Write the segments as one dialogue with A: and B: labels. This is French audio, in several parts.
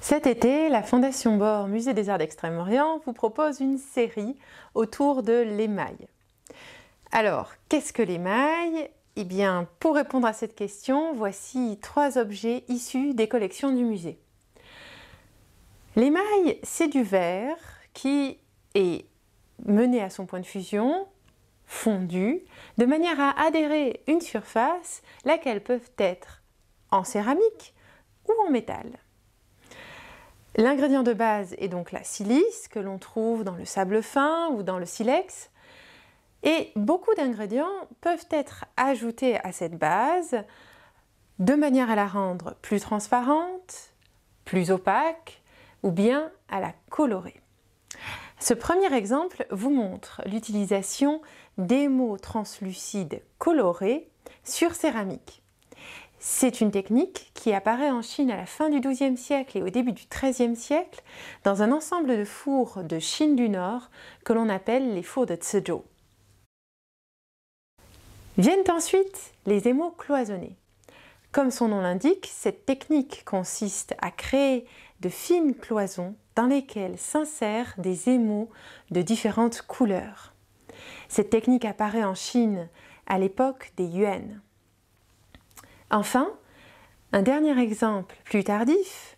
A: Cet été, la Fondation Bor Musée des Arts d'Extrême-Orient vous propose une série autour de l'émail. Alors, qu'est-ce que l'émail? Eh bien, pour répondre à cette question, voici 3 objets issus des collections du musée. L'émail, c'est du verre qui est mené à son point de fusion, fondu, de manière à adhérer une surface, laquelle peut être en céramique ou en métal. L'ingrédient de base est donc la silice que l'on trouve dans le sable fin ou dans le silex. Et beaucoup d'ingrédients peuvent être ajoutés à cette base de manière à la rendre plus transparente, plus opaque ou bien à la colorer. Ce premier exemple vous montre l'utilisation d'émaux translucides colorés sur céramique. C'est une technique qui apparaît en Chine à la fin du XIIe siècle et au début du XIIIe siècle dans un ensemble de fours de Chine du Nord que l'on appelle les fours de Zhezhou. Viennent ensuite les émaux cloisonnés. Comme son nom l'indique, cette technique consiste à créer de fines cloisons dans lesquelles s'insèrent des émaux de différentes couleurs. Cette technique apparaît en Chine à l'époque des Yuan. Enfin, un dernier exemple plus tardif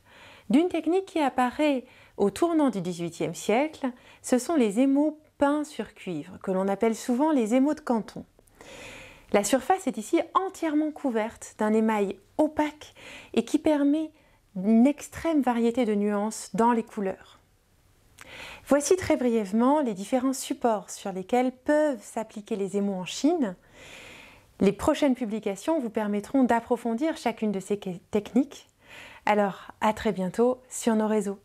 A: d'une technique qui apparaît au tournant du XVIIIe siècle, ce sont les émaux peints sur cuivre, que l'on appelle souvent les émaux de Canton. La surface est ici entièrement couverte d'un émail opaque et qui permet une extrême variété de nuances dans les couleurs. Voici très brièvement les différents supports sur lesquels peuvent s'appliquer les émaux en Chine. Les prochaines publications vous permettront d'approfondir chacune de ces techniques. Alors, à très bientôt sur nos réseaux.